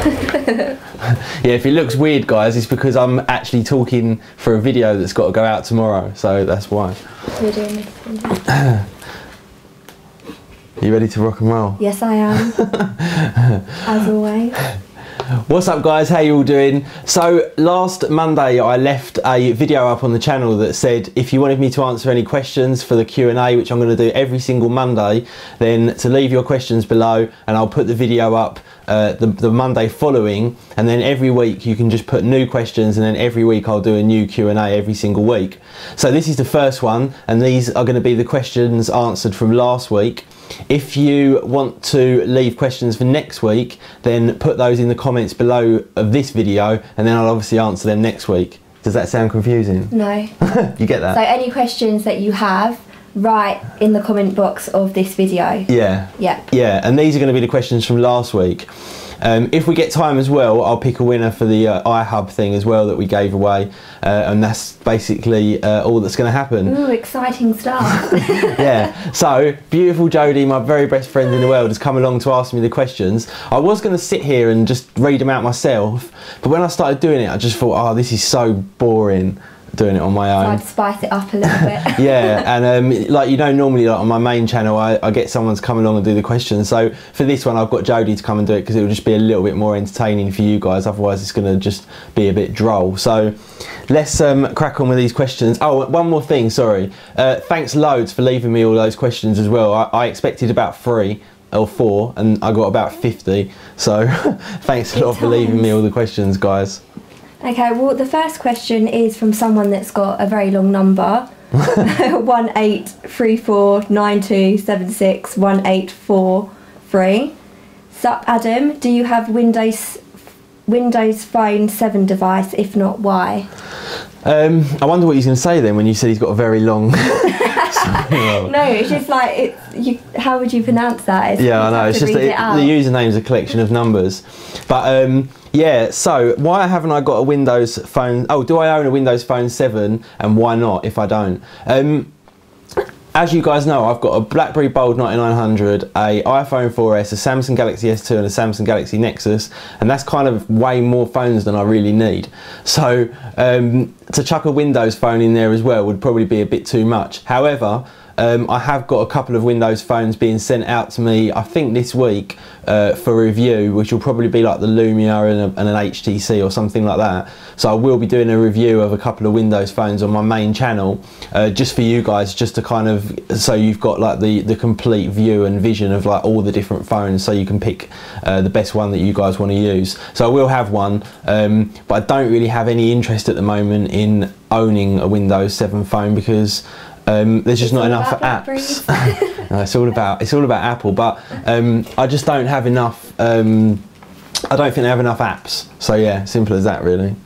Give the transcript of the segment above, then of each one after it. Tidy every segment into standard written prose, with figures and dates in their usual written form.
Yeah, if it looks weird, guys, it's because I'm actually talking for a video that's got to go out tomorrow, so that's why. We're doing this. You ready to rock and roll? Yes, I am. As always. What's up, guys? How you all doing? So last Monday I left a video up on the channel that said if you wanted me to answer any questions for the Q&A, which I'm going to do every single Monday, then to leave your questions below and I'll put the video up the Monday following, and then every week you can just put new questions, and then every week I'll do a new Q&A every single week. So this is the first one, and these are going to be the questions answered from last week. If you want to leave questions for next week, then put those in the comments below of this video, and then I'll obviously answer them next week. Does that sound confusing? No. You get that? So any questions that you have, write in the comment box of this video. Yeah. Yeah. Yeah, and these are going to be the questions from last week. If we get time as well, I'll pick a winner for the iHub thing as well that we gave away, and that's basically all that's going to happen. Ooh, exciting stuff. Yeah, so beautiful Jodie, my very best friend in the world, has come along to ask me the questions. I was going to sit here and just read them out myself, but when I started doing it I just thought, oh, this is so boring doing it on my own. So I'd spice it up a little bit. Yeah, and like, you know, normally like on my main channel I get someone to come along and do the questions, so for this one I've got Jodie to come and do it because it will just be a little bit more entertaining for you guys, otherwise it's going to just be a bit droll. So let's crack on with these questions. Oh, one more thing, sorry. Thanks loads for leaving me all those questions as well. I expected about 3 or 4 and I got about 50, so thanks a lot for leaving me all the questions, guys. Okay, well the first question is from someone that's got a very long number. 183492761843. Sup Adam, do you have Windows Phone 7 device? If not, why? I wonder what he's going to say then when you said he's got a very long... No, it's just like, how would you pronounce that? Yeah, I know, it's just the username's a collection of numbers. But yeah, so why haven't I got a Windows Phone? Oh, do I own a Windows Phone 7 and why not if I don't? As you guys know, I've got a BlackBerry Bold 9900, a iPhone 4S, a Samsung Galaxy S2 and a Samsung Galaxy Nexus, and that's kind of way more phones than I really need. So to chuck a Windows Phone in there as well would probably be a bit too much. However, I have got a couple of Windows phones being sent out to me, I think this week, for review, which will probably be like the Lumia and an HTC or something like that. So I will be doing a review of a couple of Windows phones on my main channel, just for you guys, just to kind of, so you've got like the complete view and vision of like all the different phones, so you can pick the best one that you guys want to use. So I will have one, but I don't really have any interest at the moment in owning a Windows 7 phone because there's just not enough apps. No, it's all about Apple, but I just don't have enough. I don't think they have enough apps. So yeah, simple as that, really.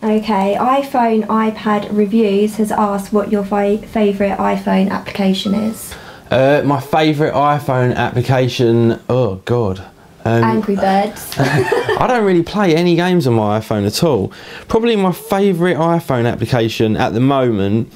Okay, iPhone iPad Reviews has asked what your favourite iPhone application is. My favourite iPhone application, oh god. Angry Birds. I don't really play any games on my iPhone at all. Probably my favourite iPhone application at the moment,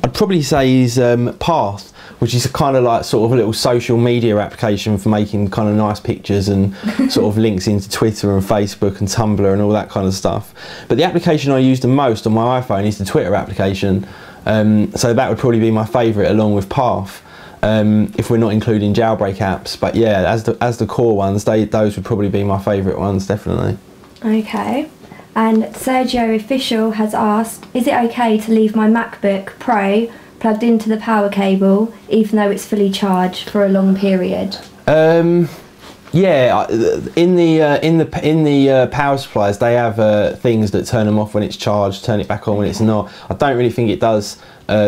I'd probably say is Path, which is a kind of like sort of a little social media application for making kind of nice pictures and sort of links into Twitter and Facebook and Tumblr and all that kind of stuff. But the application I use the most on my iPhone is the Twitter application, so that would probably be my favourite along with Path, if we're not including jailbreak apps. But yeah, as the core ones, those would probably be my favourite ones, definitely. Okay. And Sergio Official has asked, is it okay to leave my MacBook Pro plugged into the power cable even though it's fully charged for a long period? Yeah, in the power supplies they have things that turn them off when it's charged, turn it back on when it's not. I don't really think it does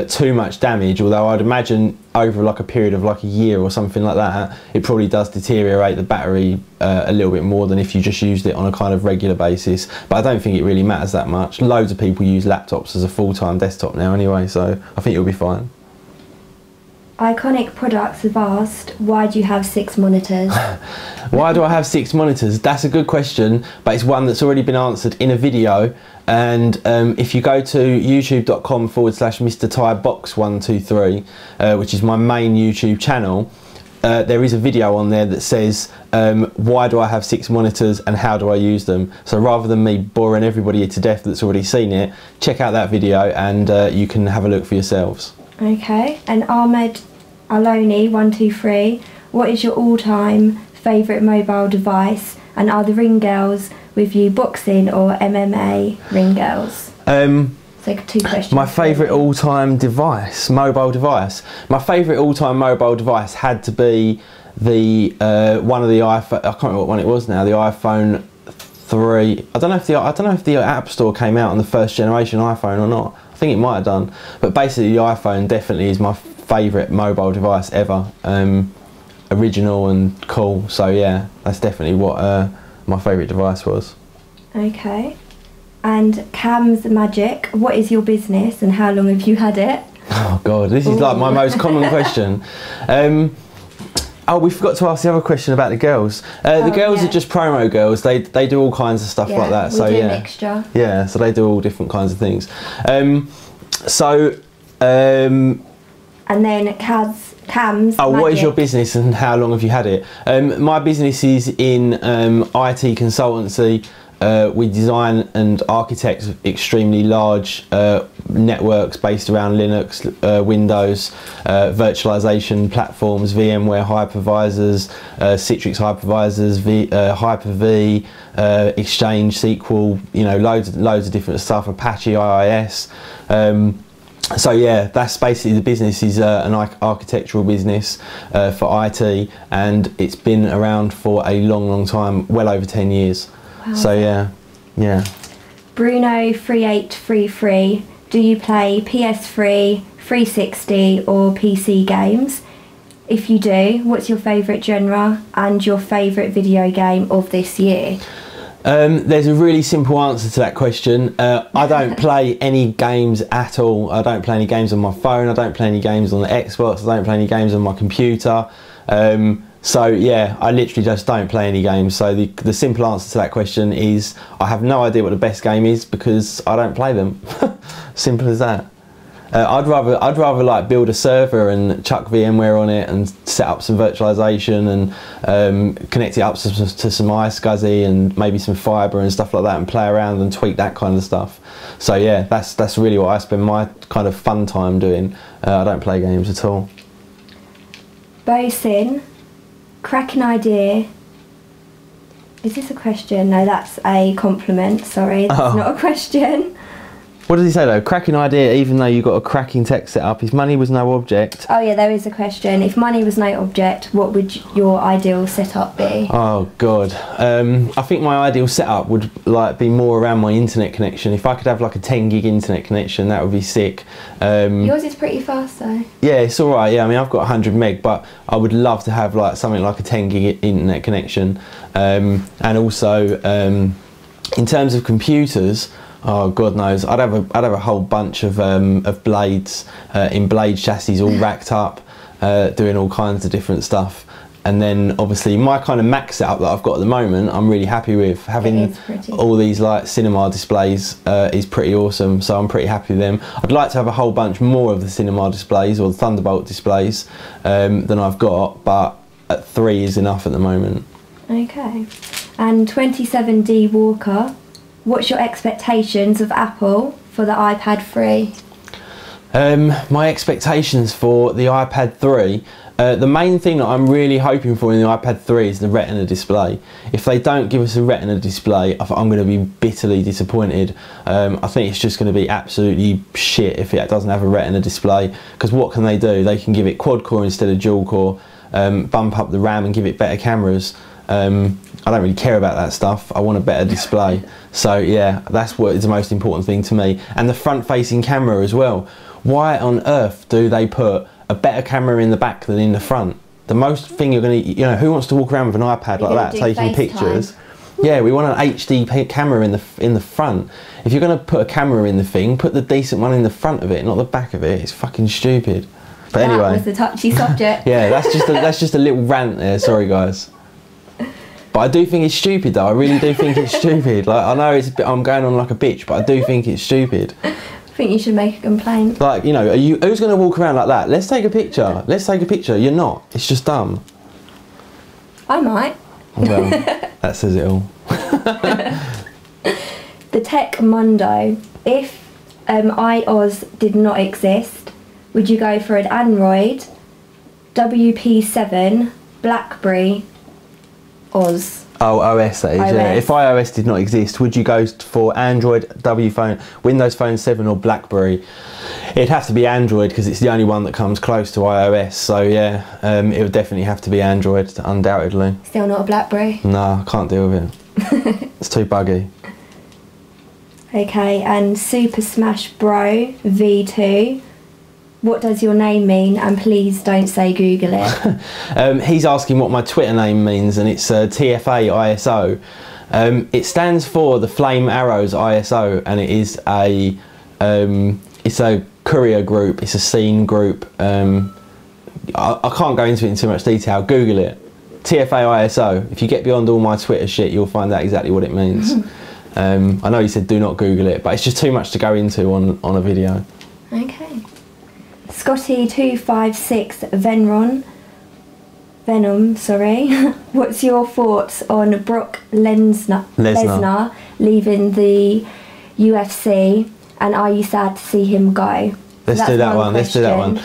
too much damage, although I'd imagine over like a period of like a year or something like that, it probably does deteriorate the battery a little bit more than if you just used it on a kind of regular basis. But I don't think it really matters that much. Loads of people use laptops as a full-time desktop now anyway, so I think you'll be fine. Iconic Products have asked, why do you have 6 monitors? Why do I have 6 monitors? That's a good question, but it's one that's already been answered in a video. And if you go to youtube.com/MrTyBox123, which is my main YouTube channel, there is a video on there that says why do I have 6 monitors and how do I use them. So rather than me boring everybody to death that's already seen it, check out that video and you can have a look for yourselves. Okay, and Ahmed Aloni 123, what is your all-time favourite mobile device, and are the ring girls with you boxing or MMA ring girls? So 2 questions. My favourite all-time device, mobile device. My favourite all-time mobile device had to be the one of the iPhone. I can't remember what one it was now. The iPhone 3. I don't know if the App Store came out on the first generation iPhone or not. I think it might have done. But basically, the iPhone definitely is my favourite mobile device ever. Original and cool. So yeah, that's definitely what my favourite device was. Okay. And Cam's Magic, what is your business and how long have you had it? Oh God, this is like my most common question. Oh, we forgot to ask the other question about the girls. The girls are just promo girls. They do all kinds of stuff like that. So do yeah, mixture. Yeah, so they do all different kinds of things. And then Cam's oh, Magic. what is your business and how long have you had it? My business is in IT consultancy. We design and architect extremely large networks based around Linux, Windows, virtualization platforms, VMware hypervisors, Citrix hypervisors, Hyper-V, Exchange, SQL, you know, loads of different stuff, Apache IIS. So yeah, that's basically the business. Is an architectural business for IT, and it's been around for a long time, well over 10 years. Wow. So yeah. Bruno 3833, do you play PS3, 360 or PC games? If you do, what's your favourite genre and your favourite video game of this year? There's a really simple answer to that question. I don't play any games at all. I don't play any games on my phone. I don't play any games on the Xbox. I don't play any games on my computer. So yeah, I literally just don't play any games. So the simple answer to that question is I have no idea what the best game is because I don't play them. Simple as that. I'd rather like build a server and chuck VMware on it and set up some virtualization and connect it up to some iSCSI and maybe some fiber and stuff like that and play around and tweak that kind of stuff. So yeah, that's really what I spend my kind of fun time doing. I don't play games at all. Bosin, cracking idea. Is this a question? No, that's a compliment. Sorry, that's not a question. What does he say though? Cracking idea, even though you got a cracking tech set up. If money was no object. Oh yeah, there is a question. If money was no object, what would your ideal setup be? Oh God, I think my ideal setup would like be more around my internet connection. If I could have like a 10 gig internet connection, that would be sick. Yours is pretty fast though. Yeah, it's all right. Yeah, I mean I've got 100 meg, but I would love to have like something like a 10 gig internet connection. And also, in terms of computers. Oh God knows, I'd have a whole bunch of blades in blade chassis all racked up, doing all kinds of different stuff. And then obviously my kind of Mac setup that I've got at the moment, I'm really happy with. Having all these like cinema displays is pretty awesome, so I'm pretty happy with them. I'd like to have a whole bunch more of the cinema displays or the Thunderbolt displays than I've got, but 3 is enough at the moment. Okay. And 27D Walker, what's your expectations of Apple for the iPad 3? My expectations for the iPad 3, the main thing that I'm really hoping for in the iPad 3 is the Retina display. If they don't give us a Retina display, I'm going to be bitterly disappointed. I think it's just going to be absolutely shit if it doesn't have a Retina display, because what can they do? They can give it quad core instead of dual core, bump up the RAM and give it better cameras. I don't really care about that stuff. I want a better display. So yeah, that's what is the most important thing to me. And the front-facing camera as well. Why on earth do they put a better camera in the back than in the front? The most thing you're going to, you know, who wants to walk around with an iPad like that taking pictures? Yeah, we want an HD camera in the front. If you're going to put a camera in the thing, put the decent one in the front of it, not the back of it. It's fucking stupid. But anyway, that was the touchy subject. Yeah, that's just a little rant there. Sorry guys. But I do think it's stupid though. I really do think it's stupid. Like I know I'm going on like a bitch, but I do think it's stupid. I think you should make a complaint. Like, you know, who's going to walk around like that? Let's take a picture. Let's take a picture. You're not. It's just dumb. I might. Well, that says it all. The Tech Mundo. If iOS did not exist, would you go for an Android, WP7, BlackBerry, Oz? Oh, OS that is, OS. yeah. If iOS did not exist, would you go for Android, Windows Phone 7 or BlackBerry? It'd have to be Android because it's the only one that comes close to iOS. So yeah, it would definitely have to be Android, undoubtedly. Still not a BlackBerry? No, I can't deal with it. It's too buggy. Okay, and Super Smash Bro V2. What does your name mean? And please don't say Google it. He's asking what my Twitter name means, and it's TFA ISO. It stands for the Flame Arrows ISO, and it is it's a courier group. It's a scene group. I can't go into it in too much detail. Google it. TFA ISO. If you get beyond all my Twitter shit, you'll find out exactly what it means. I know you said do not Google it, but it's just too much to go into on a video. Okay. Scotty256 Venom, sorry. What's your thoughts on Brock Lesnar leaving the UFC, and are you sad to see him go? Let's do that one. Let's do that one.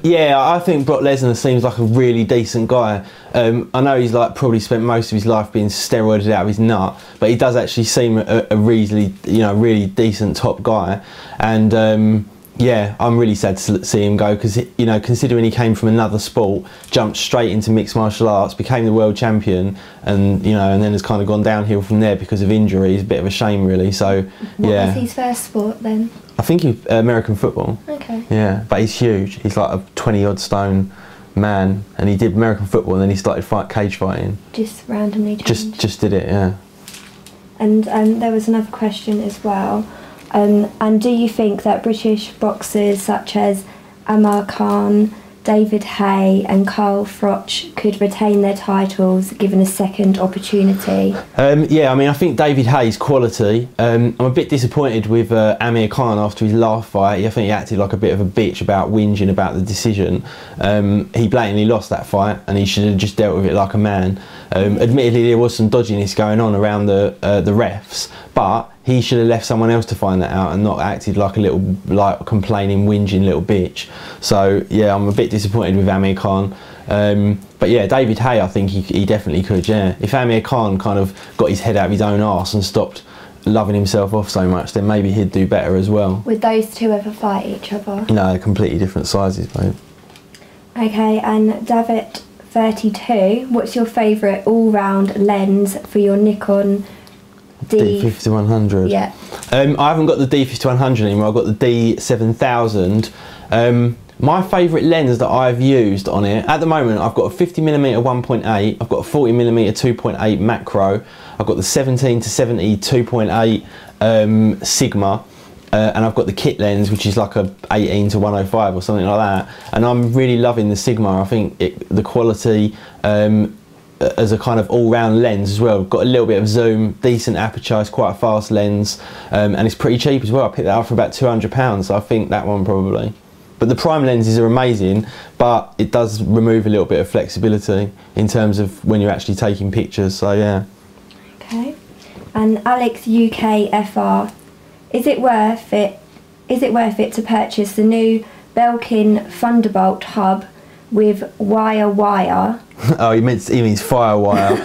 Yeah, I think Brock Lesnar seems like a really decent guy. I know he's like probably spent most of his life being steroided out of his nut, but he does actually seem a really decent top guy. And yeah, I'm really sad to see him go because, you know, considering he came from another sport, jumped straight into mixed martial arts, became the world champion, and and then has kind of gone downhill from there because of injuries. A bit of a shame, really. So what yeah. was his first sport then? I think American football. Okay. Yeah, but he's huge. He's like a 20-odd stone man, and he did American football, and then he started cage fighting. Just randomly changed. Just did it, yeah. And there was another question as well. And do you think that British boxers such as Amar Khan, David Haye and Carl Froch could retain their titles given a second opportunity? Yeah, I mean, I think David Haye's quality. I'm a bit disappointed with Amir Khan after his last fight. I think he acted like a bit of a bitch about whinging about the decision. He blatantly lost that fight, and he should have just dealt with it like a man. Admittedly, there was some dodginess going on around the refs, but he should have left someone else to find that out and not acted like a little, complaining, whinging little bitch. So yeah, I'm a bit disappointed with Amir Khan. But yeah, David Haye, I think he definitely could, yeah. If Amir Khan kind of got his head out of his own arse and stopped loving himself off so much, then maybe he'd do better as well. Would those two ever fight each other? No, they're completely different sizes, babe. Okay, and David 32, what's your favourite all-round lens for your Nikon D5100? Yeah. I haven't got the D5100 anymore, I've got the D7000. My favourite lens that I've used on it, at the moment I've got a 50mm 1.8, I've got a 40mm 2.8 macro, I've got the 17 to 70 2.8 Sigma, and I've got the kit lens, which is like a 18 to 105 or something like that, and I'm really loving the Sigma. I think the quality as a kind of all-round lens as well, got a little bit of zoom, decent aperture, it's quite a fast lens, and it's pretty cheap as well. I picked that up for about £200, so I think that one probably. But the prime lenses are amazing, but it does remove a little bit of flexibility in terms of when you're actually taking pictures, so yeah. Okay. And Alex UKFR, is it worth it to purchase the new Belkin Thunderbolt hub with wire? Oh, he means Firewire.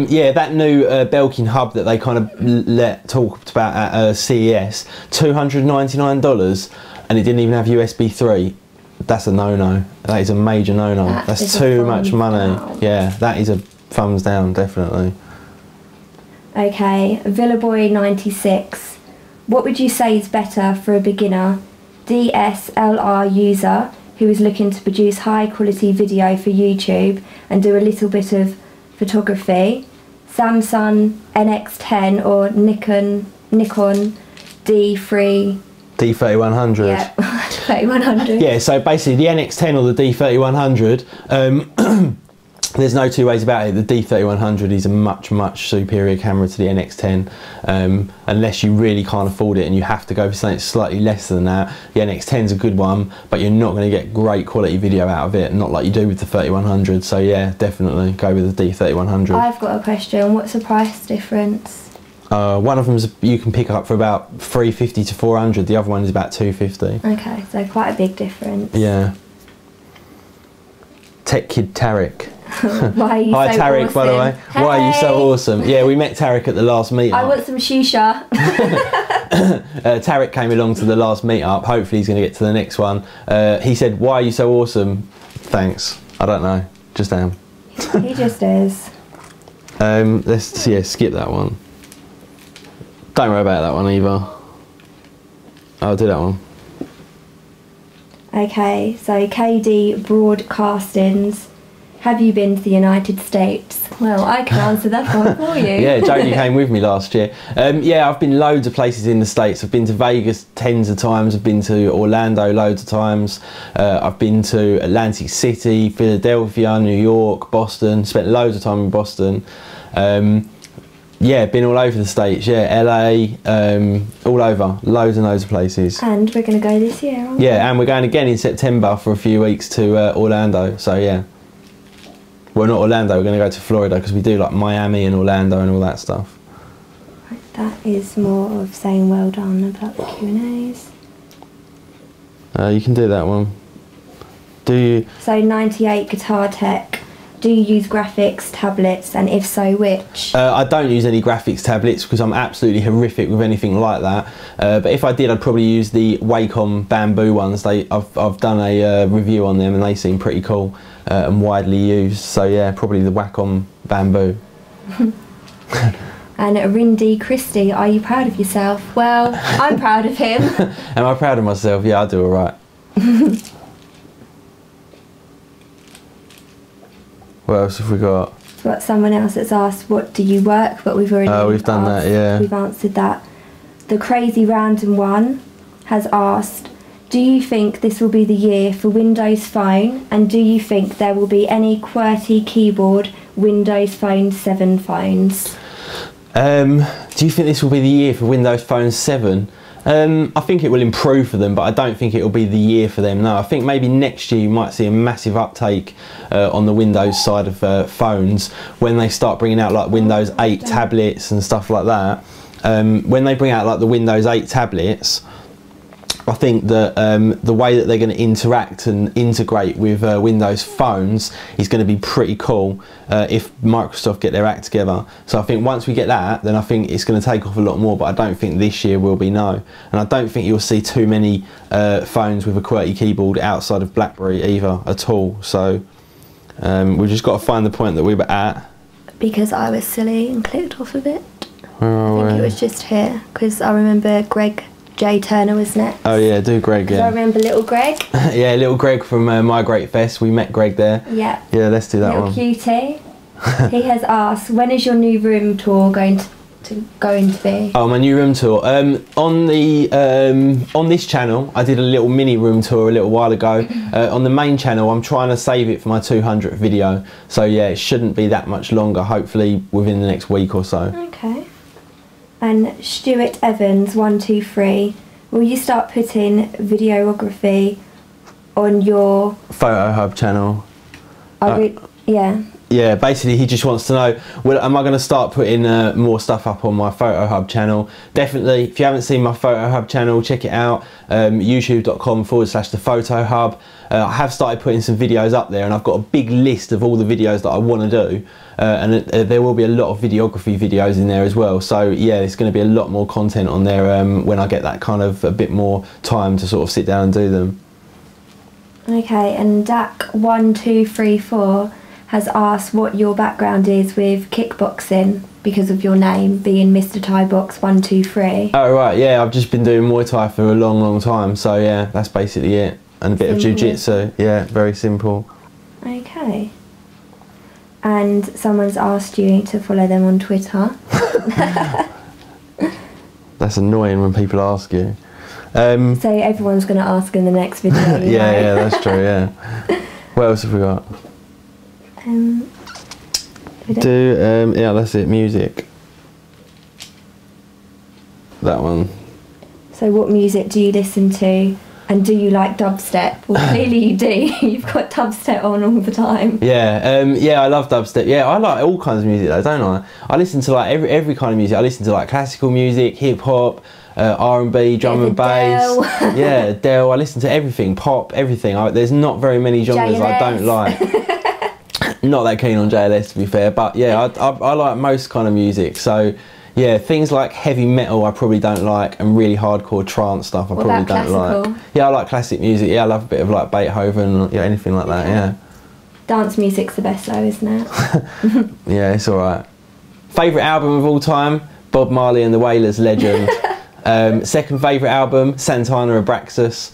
Yeah, that new Belkin hub that they kind of talked about at CES, $299, and it didn't even have USB 3. That's a no-no. That is a major no-no. That's too much money. Down. Yeah, that is a thumbs down, definitely. Okay, Villaboy 96. What would you say is better for a beginner DSLR user who is looking to produce high quality video for YouTube and do a little bit of photography? Samsung NX10 or Nikon D3100? Yeah, 3100. Yeah, so basically the NX10 or the D3100, there's no two ways about it. The D3100 is a much superior camera to the NX10, unless you really can't afford it and you have to go for something slightly less than that. The NX10 is a good one, but you're not going to get great quality video out of it, not like you do with the 3100. So yeah, definitely go with the D3100. I've got a question. What's the price difference? One of them you can pick up for about $350 to $400. The other one is about $250. Okay, so quite a big difference. Yeah. Tech Kid Tarek. Why are you Hi so Tarek, awesome? by the way. Hey. Why are you so awesome? Yeah, we met Tarek at the last meetup. I want some shisha. Tarek came along to the last meetup. Hopefully he's going to get to the next one. He said, "Why are you so awesome?" Thanks. I don't know. Just am. He just is. Let's skip that one. Don't worry about that one either. I'll do that one. Okay, so KD Broadcastings. Have you been to the United States? Well, I can answer that one for you. Yeah, Jodie came with me last year. Yeah, I've been loads of places in the States. I've been to Vegas tens of times. I've been to Orlando loads of times. I've been to Atlantic City, Philadelphia, New York, Boston. Spent loads of time in Boston. Yeah, been all over the States. Yeah, LA, all over. Loads and loads of places. And we're going to go this year, aren't we? Yeah, and we're going again in September for a few weeks to Orlando. So yeah. Well, not Orlando, we're going to go to Florida because we do like Miami and Orlando and all that stuff. Right, that is more of saying well done about the Q&As. You can do that one. Do you? So 98 Guitar Tech. Do you use graphics tablets, and if so, which? I don't use any graphics tablets because I'm absolutely horrific with anything like that. But if I did, I'd probably use the Wacom Bamboo ones. I've done a review on them and they seem pretty cool and widely used. So yeah, probably the Wacom Bamboo. And Rindy Christie, are you proud of yourself? Well, I'm proud of him. Am I proud of myself? Yeah, I do all right. What else have we got? We've got someone else that's asked, what do you work? But we've already we've done that, yeah. We've answered that. The Crazy Random One has asked, do you think this will be the year for Windows Phone? And do you think there will be any QWERTY keyboard Windows Phone 7 phones? Do you think this will be the year for Windows Phone 7? I think it will improve for them, but I don't think it will be the year for them. No, I think maybe next year you might see a massive uptake on the Windows side of phones when they start bringing out like Windows 8 tablets and stuff like that. When they bring out like the Windows 8 tablets, I think that the way that they're going to interact and integrate with Windows phones is going to be pretty cool if Microsoft get their act together. So I think once we get that, then I think it's going to take off a lot more, but I don't think this year will be, no. And I don't think you'll see too many phones with a QWERTY keyboard outside of BlackBerry either at all. So we've just got to find the point that we were at. Because I was silly and clicked off of it. Where are I think we? it was just here, because I remember Greg J. Turner was next. Oh yeah, do Greg, yeah. I remember little Greg. Yeah, little Greg from My Great Fest. We met Greg there. Yeah. Yeah, let's do that little one. Cutie. He has asked, when is your new room tour going to be? Oh, my new room tour. On this channel, I did a little mini room tour a little while ago. On the main channel, I'm trying to save it for my 200th video. So yeah, it shouldn't be that much longer. Hopefully within the next week or so. Okay. And Stuart Evans 123, will you start putting videography on your Photo Hub channel. yeah. Yeah, basically he just wants to know, well, am I going to start putting more stuff up on my Photo Hub channel? Definitely, if you haven't seen my Photo Hub channel, check it out, youtube.com/the Photo Hub. I have started putting some videos up there and I've got a big list of all the videos that I want to do. And there will be a lot of videography videos in there as well. So yeah, there's going to be a lot more content on there when I get that kind of a bit more time to sort of sit down and do them. Okay, and Dak1234 has asked what your background is with kickboxing because of your name being Mr. Thai Box 123. Oh right, yeah, I've just been doing Muay Thai for a long time, so yeah, that's basically it. And a bit of jiu-jitsu, yeah, very simple. Okay. And someone's asked you to follow them on Twitter. That's annoying when people ask you. So everyone's going to ask in the next video. Yeah, that's true, yeah. What else have we got? Yeah, that's it. Music. That one. So what music do you listen to? And do you like dubstep? Well, clearly you do. You've got dubstep on all the time. Yeah, yeah, I love dubstep. Yeah, I like all kinds of music though, don't I? I listen to like every kind of music. I listen to like classical music, hip hop, R&B, drum and bass. Yeah, Adele. I listen to everything, pop, everything. There's not very many genres I don't like. Not that keen on JLS, to be fair, but yeah, I like most kind of music. So yeah, things like heavy metal I probably don't like, and really hardcore trance stuff I probably don't like. Yeah, I like classic music. Yeah, I love a bit of like Beethoven, yeah, anything like that. Yeah. Dance music's the best though, isn't it? Yeah, it's all right. Favourite album of all time? Bob Marley and the Wailers, legend. Second favourite album? Santana Abraxas.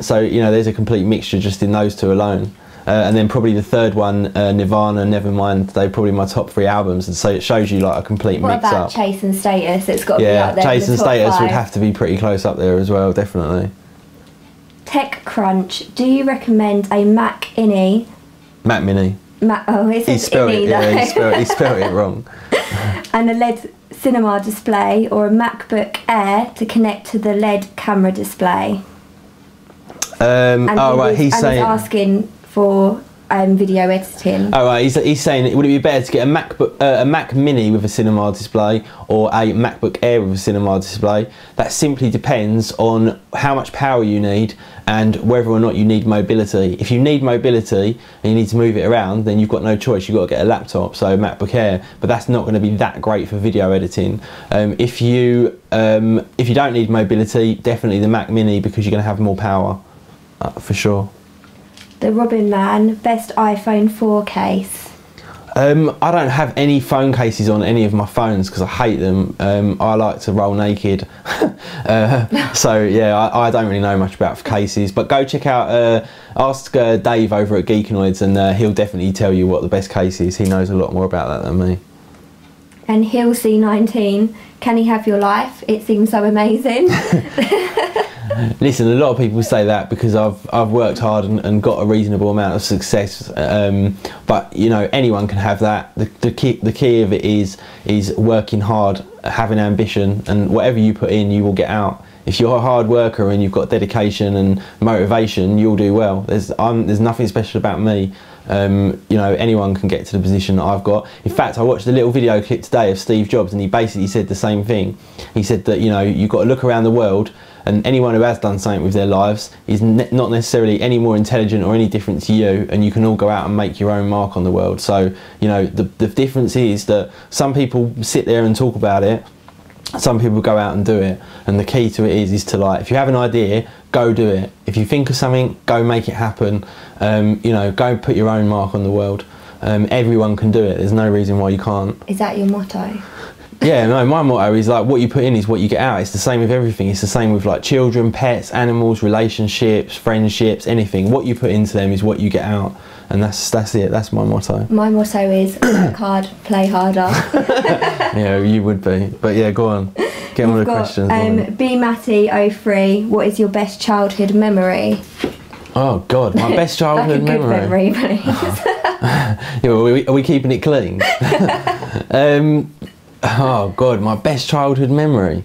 So you know, there's a complete mixture just in those two alone. And then probably the third one, Nirvana, Nevermind. They're probably my top 3 albums, and so it shows you like a complete mix up. What about Chase and Status? It's got to be up there. Yeah, Chase and Status 5. would have to be pretty close up there as well, definitely. TechCrunch. Do you recommend a Mac Mini? Mac Mini. It says Ini though. Yeah, he spelled it wrong. And a LED cinema display, or a MacBook Air to connect to the LED camera display. He's saying asking for video editing. Oh right, he's saying, would it be better to get a Mac Mini with a cinema display or a MacBook Air with a cinema display? That simply depends on how much power you need and whether or not you need mobility. If you need mobility and you need to move it around, then you've got no choice. You've got to get a laptop, so a MacBook Air. But that's not going to be that great for video editing. If you don't need mobility, definitely the Mac Mini, because you're going to have more power, for sure. The Robin Man, best iPhone 4 case. I don't have any phone cases on any of my phones because I hate them. I like to roll naked. So yeah, I don't really know much about cases, but go check out, ask Dave over at Geekanoids, and he'll definitely tell you what the best case is. He knows a lot more about that than me. And Hill C19, can he have your life? It seems so amazing. Listen, a lot of people say that because I've worked hard and got a reasonable amount of success, but you know, anyone can have that. The key of it is working hard, having ambition, and whatever you put in, you will get out. If you're a hard worker and you've got dedication and motivation, you'll do well. There's nothing special about me. You know, anyone can get to the position that I've got. In fact, I watched a little video clip today of Steve Jobs, and he basically said the same thing. He said that, you know, you've got to look around the world, and anyone who has done something with their lives is not necessarily any more intelligent or any different to you, and you can all go out and make your own mark on the world. So, you know, the difference is that some people sit there and talk about it, some people go out and do it, and the key to it is to, like, if you have an idea, go do it. If you think of something, go make it happen. You know, go put your own mark on the world. Everyone can do it. There's no reason why you can't. Is that your motto? Yeah, no, my motto is like, what you put in is what you get out. It's the same with everything. It's the same with like children, pets, animals, relationships, friendships, anything. What you put into them is what you get out, and that's it. That's my motto. My motto is work hard, play harder. Yeah, you would be, but yeah, go on. Get on with the questions. B Matty 03. What is your best childhood memory? Oh God, my best childhood like a good memory, please. Yeah, are we keeping it clean? Oh God, my best childhood memory.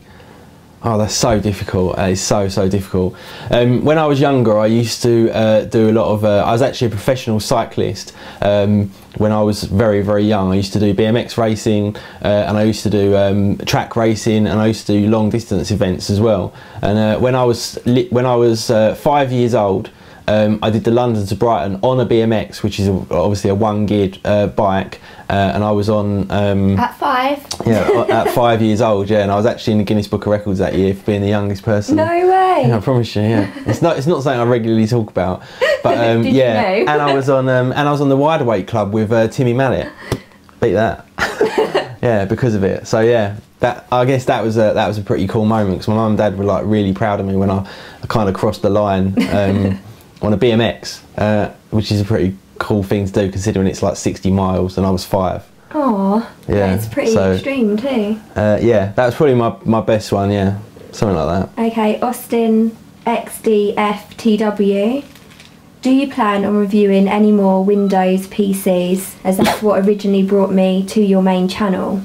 Oh, that's so difficult. It's so difficult. When I was younger, I used to do a lot of. I was actually a professional cyclist. When I was very young, I used to do BMX racing, and I used to do track racing, and I used to do long distance events as well. And when I was 5 years old, I did the London to Brighton on a BMX, which is obviously a one-geared bike, and I was on... at 5? Yeah, at 5 years old, yeah, and I was actually in the Guinness Book of Records that year for being the youngest person. No way! Yeah, I promise you, yeah. It's not something I regularly talk about, but Did yeah, you know? and I was on the Wider Weight Club with Timmy Mallet. Beat that. Yeah, because of it. So yeah, I guess that was a pretty cool moment, because my mum and dad were like really proud of me when I kind of crossed the line. On a BMX, which is a pretty cool thing to do considering it's like 60 miles and I was 5. Oh, yeah, it's pretty extreme too. Yeah, that was probably my best one, yeah, something like that. Okay, Austin XDFTW. Do you plan on reviewing any more Windows PCs, as that's what originally brought me to your main channel?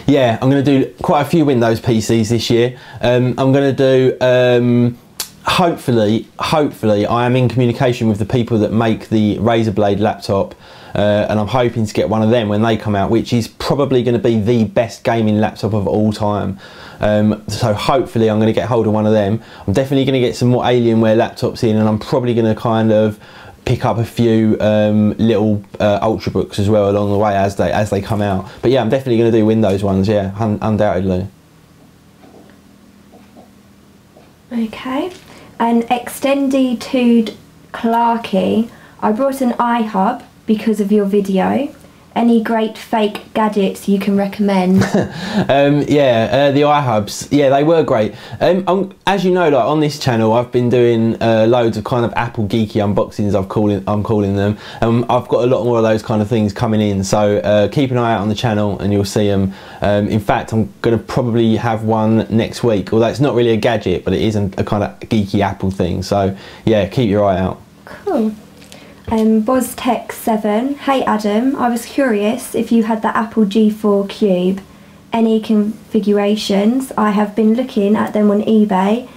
Yeah, I'm going to do quite a few Windows PCs this year. I'm going to do, hopefully, I am in communication with the people that make the Razer Blade laptop, and I'm hoping to get one of them when they come out, which is probably going to be the best gaming laptop of all time. So hopefully I'm going to get hold of one of them. I'm definitely going to get some more Alienware laptops in, and I'm probably going to kind of pick up a few little Ultrabooks as well along the way as they come out. But yeah, I'm definitely going to do Windows ones, yeah, undoubtedly. Okay. And Extendi Tood Clarkey, I brought an iHub because of your video. Any great fake gadgets you can recommend? Yeah, the iHubs, yeah, they were great. As you know, like on this channel, I've been doing loads of kind of Apple geeky unboxings, I'm calling them. I've got a lot more of those kind of things coming in, so keep an eye out on the channel and you'll see them. In fact, I'm going to probably have one next week, although it's not really a gadget, but it is a kind of geeky Apple thing. So yeah, keep your eye out. Cool. BozTech7, hey Adam, I was curious if you had the Apple G4 Cube. Any configurations? I have been looking at them on eBay,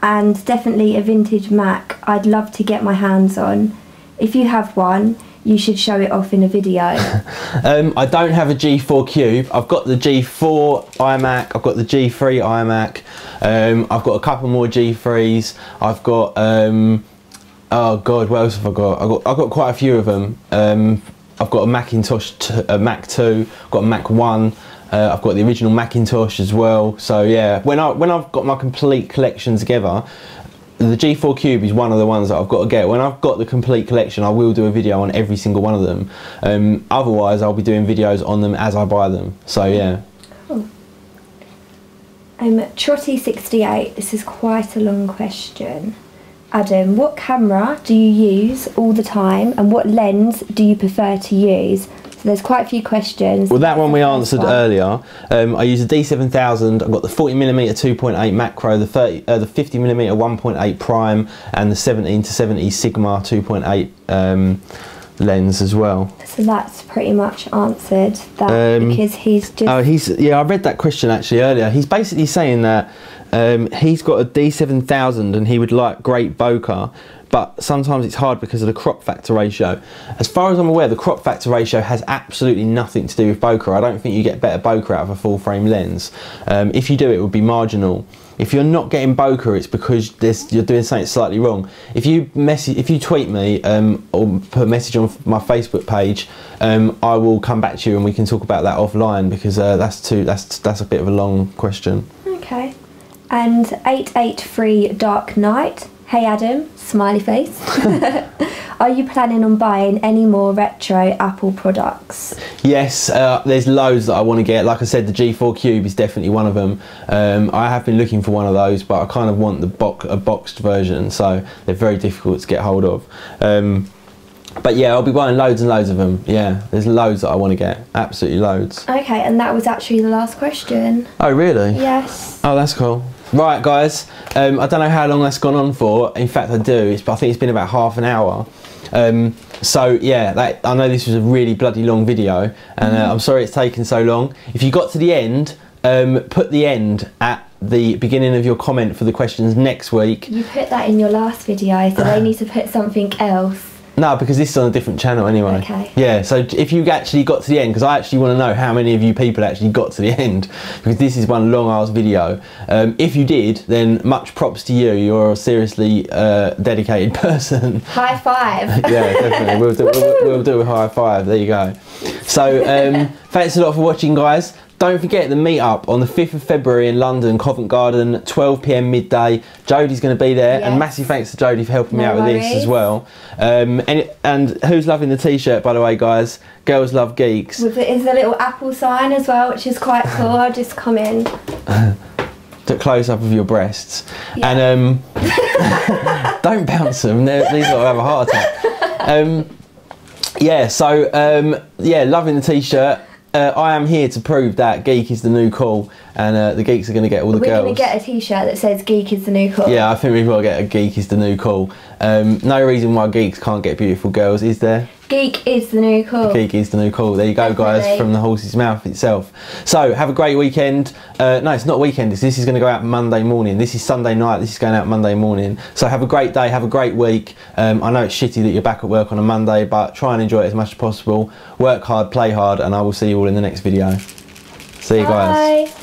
and definitely a vintage Mac I'd love to get my hands on. If you have one, you should show it off in a video. I don't have a G4 Cube. I've got the G4 iMac, I've got the G3 iMac, I've got a couple more G3s, I've got oh god, what else have I got? I've got quite a few of them. I've got a Macintosh, a Mac 2, I've got a Mac 1, I've got the original Macintosh as well. So yeah, when I've got my complete collection together, the G4 Cube is one of the ones that I've got to get. When I've got the complete collection, I will do a video on every single one of them. Otherwise, I'll be doing videos on them as I buy them. So yeah. Cool. Trotty68, this is quite a long question. Adam, what camera do you use all the time, and what lens do you prefer to use? So there's quite a few questions. Well, that one we answered earlier. I use a D7000. I've got the 40mm 2.8 macro, the 50mm 1.8 prime, and the 17-70 Sigma 2.8 lens as well. So that's pretty much answered that, because he's just... Oh, yeah, I read that question actually earlier. He's basically saying that he's got a D7000 and he would like great bokeh, but sometimes it's hard because of the crop factor ratio. As far as I'm aware, the crop factor ratio has absolutely nothing to do with bokeh. I don't think you get better bokeh out of a full frame lens. If you do, it would be marginal. If you're not getting bokeh, it's because you're doing something slightly wrong. If you tweet me or put a message on my Facebook page, I will come back to you and we can talk about that offline, because that's a bit of a long question. Okay. And 883 Dark Knight, hey Adam, smiley face. Are you planning on buying any more retro Apple products? Yes, there's loads that I want to get. Like I said, the G4 Cube is definitely one of them. I have been looking for one of those, but I kind of want a boxed version, so they're very difficult to get hold of. But yeah, I'll be buying loads and loads of them. Yeah, there's loads that I want to get, absolutely loads. Okay, and that was actually the last question. Oh really? Yes. Oh, that's cool. Right guys, I don't know how long that's gone on for. In fact I do, I think it's been about half an hour. So yeah, I know this was a really bloody long video, and I'm sorry it's taken so long. If you got to the end, put the end at the beginning of your comment for the questions next week. You put that in your last video, so they need to put something else. No, because this is on a different channel anyway. Okay. Yeah, so if you actually got to the end, because I actually want to know how many of you people actually got to the end, because this is one long ass video. If you did, then much props to you. You're a seriously dedicated person. High five. Yeah, definitely. We'll do a high five. There you go. So thanks a lot for watching, guys. Don't forget the meet-up on the 5th of February in London, Covent Garden, 12 PM midday. Jodie's going to be there, yes. And massive thanks to Jodie for helping me out with this as well. And who's loving the t-shirt, by the way, guys? Girls Love Geeks. With it is a little Apple sign as well, which is quite cool. I'll just come in. To close up of your breasts. Yeah. And don't bounce them, these will have a heart attack. Yeah, so yeah, loving the t-shirt. I am here to prove that geek is the new cool, and the geeks are going to get all the girls. We're going to get a t-shirt that says geek is the new cool. Yeah, I think we've got to get a geek is the new cool. No reason why geeks can't get beautiful girls, is there? Geek is the new cool. Geek is the new cool. There you go, Definitely. guys, from the horse's mouth itself. So, have a great weekend. No, it's not a weekend. This is going to go out Monday morning. This is Sunday night. This is going out Monday morning. So, have a great day. Have a great week. I know it's shitty that you're back at work on a Monday, but try and enjoy it as much as possible. Work hard, play hard, and I will see you all in the next video. See you guys. Bye.